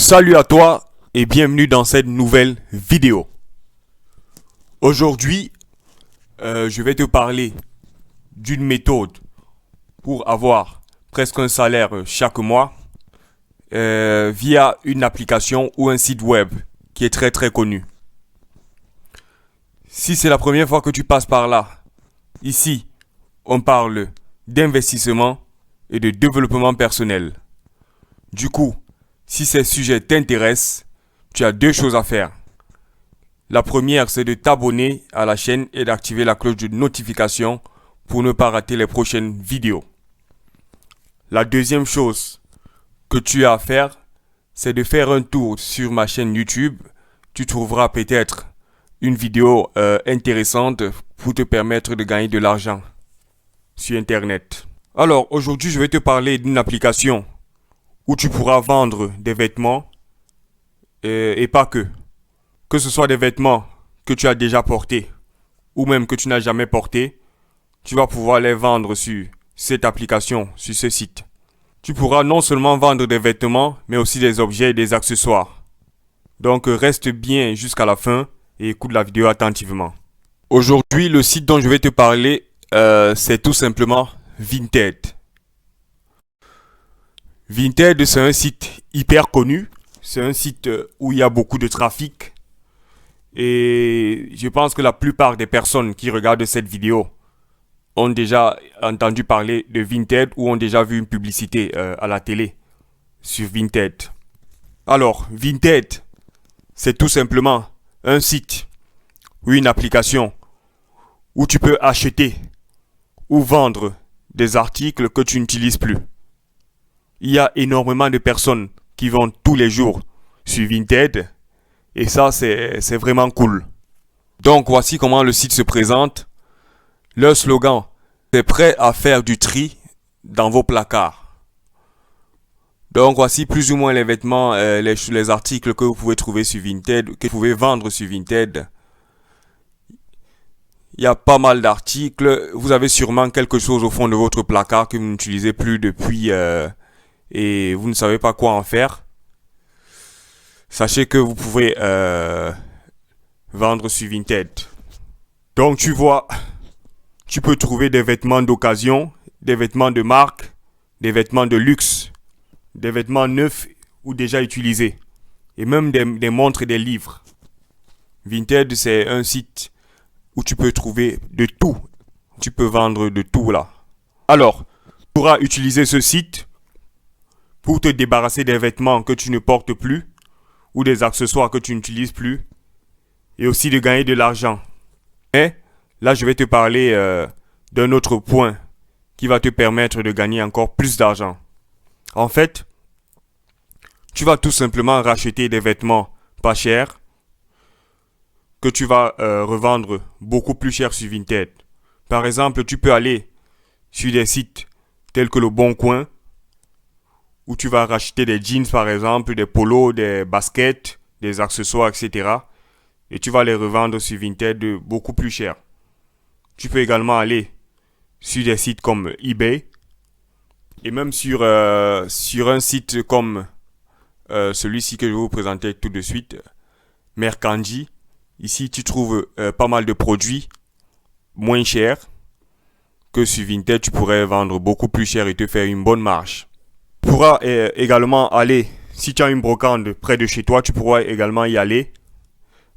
Salut à toi et bienvenue dans cette nouvelle vidéo. Aujourd'hui, je vais te parler d'une méthode pour avoir presque un salaire chaque mois via une application ou un site web qui est très connu. Si c'est la première fois que tu passes par là, ici, on parle d'investissement et de développement personnel. Du coup, si ces sujets t'intéressent, tu as deux choses à faire. La première, c'est de t'abonner à la chaîne et d'activer la cloche de notification pour ne pas rater les prochaines vidéos. La deuxième chose que tu as à faire, c'est de faire un tour sur ma chaîne YouTube. Tu trouveras peut-être une vidéo intéressante pour te permettre de gagner de l'argent sur Internet. Alors, aujourd'hui, je vais te parler d'une application où tu pourras vendre des vêtements et pas que. Que ce soit des vêtements que tu as déjà portés ou même que tu n'as jamais portés, tu vas pouvoir les vendre sur cette application, sur ce site. Tu pourras non seulement vendre des vêtements, mais aussi des objets et des accessoires. Donc reste bien jusqu'à la fin et écoute la vidéo attentivement. Aujourd'hui, le site dont je vais te parler, c'est tout simplement Vinted. Vinted, c'est un site hyper connu. C'est un site où il y a beaucoup de trafic. Et je pense que la plupart des personnes qui regardent cette vidéo ont déjà entendu parler de Vinted ou ont déjà vu une publicité à la télé sur Vinted. Alors, Vinted, c'est tout simplement un site ou une application où tu peux acheter ou vendre des articles que tu n'utilises plus. Il y a énormément de personnes qui vendent tous les jours sur Vinted et ça, c'est vraiment cool. Donc, voici comment le site se présente. Leur slogan, c'est prêt à faire du tri dans vos placards. Donc, voici plus ou moins les vêtements, les articles que vous pouvez trouver sur Vinted, que vous pouvez vendre sur Vinted. Il y a pas mal d'articles. Vous avez sûrement quelque chose au fond de votre placard que vous n'utilisez plus depuis et vous ne savez pas quoi en faire. Sachez que vous pouvez vendre sur Vinted. Donc tu vois, tu peux trouver des vêtements d'occasion, des vêtements de marque, des vêtements de luxe, des vêtements neufs ou déjà utilisés, et même des montres et des livres. Vinted, c'est un site où tu peux trouver de tout. Tu peux vendre de tout là. Alors, tu pourras utiliser ce site pour te débarrasser des vêtements que tu ne portes plus ou des accessoires que tu n'utilises plus et aussi de gagner de l'argent. Mais là, je vais te parler d'un autre point qui va te permettre de gagner encore plus d'argent. En fait, tu vas tout simplement racheter des vêtements pas chers que tu vas revendre beaucoup plus cher sur Vinted. Par exemple, tu peux aller sur des sites tels que Le Bon Coin où tu vas racheter des jeans par exemple, des polos, des baskets, des accessoires, etc. Et tu vas les revendre sur Vinted beaucoup plus cher. Tu peux également aller sur des sites comme eBay et même sur un site comme celui-ci que je vais vous présenter tout de suite, Mercandi. Ici, tu trouves pas mal de produits moins chers que sur Vinted. Tu pourrais vendre beaucoup plus cher et te faire une bonne marge. Tu pourras également aller, si tu as une brocante près de chez toi, tu pourras également y aller.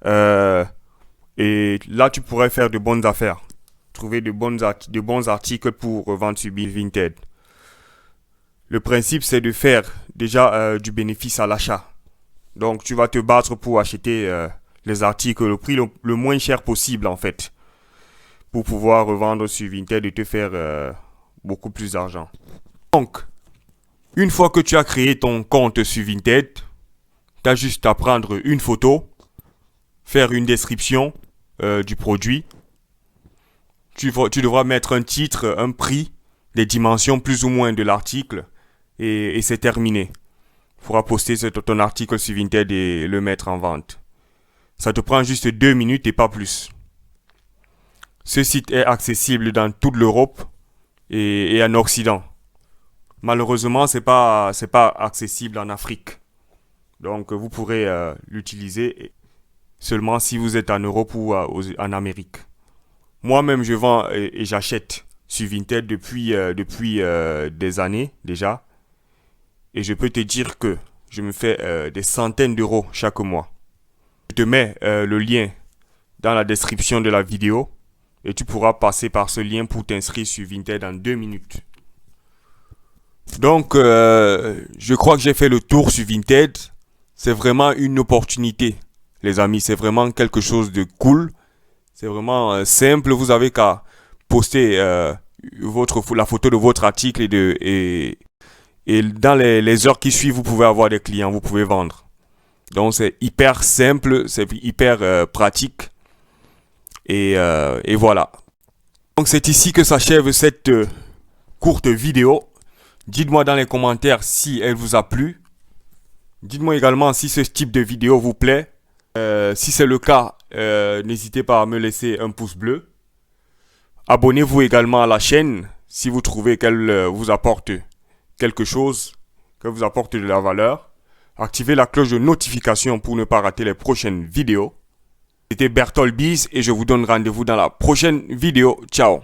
Et là, tu pourrais faire de bonnes affaires. Trouver de bons articles pour vendre sur Vinted. Le principe, c'est de faire déjà du bénéfice à l'achat. Donc, tu vas te battre pour acheter les articles au prix le moins cher possible, en fait. Pour pouvoir revendre sur Vinted et te faire beaucoup plus d'argent. Donc, une fois que tu as créé ton compte sur Vinted, tu as juste à prendre une photo, faire une description du produit. Tu devras mettre un titre, un prix, des dimensions plus ou moins de l'article et c'est terminé. Tu pourras poster ton article sur Vinted et le mettre en vente. Ça te prend juste 2 minutes et pas plus. Ce site est accessible dans toute l'Europe et en Occident. Malheureusement, c'est pas accessible en Afrique. Donc vous pourrez l'utiliser seulement si vous êtes en Europe ou en Amérique. Moi-même, je vends et j'achète sur Vinted depuis des années déjà. Et je peux te dire que je me fais des centaines d'euros chaque mois. Je te mets le lien dans la description de la vidéo et tu pourras passer par ce lien pour t'inscrire sur Vinted en 2 minutes. Donc, je crois que j'ai fait le tour sur Vinted. C'est vraiment une opportunité, les amis. C'est vraiment quelque chose de cool. C'est vraiment simple. Vous avez qu'à poster la photo de votre article et dans les heures qui suivent, vous pouvez avoir des clients, vous pouvez vendre. Donc, c'est hyper simple, c'est hyper pratique. Et voilà. Donc, c'est ici que s'achève cette courte vidéo. Dites-moi dans les commentaires si elle vous a plu. Dites-moi également si ce type de vidéo vous plaît. Si c'est le cas, n'hésitez pas à me laisser un pouce bleu. Abonnez-vous également à la chaîne si vous trouvez qu'elle vous apporte quelque chose, qu'elle vous apporte de la valeur. Activez la cloche de notification pour ne pas rater les prochaines vidéos. C'était Berthold Biz et je vous donne rendez-vous dans la prochaine vidéo. Ciao!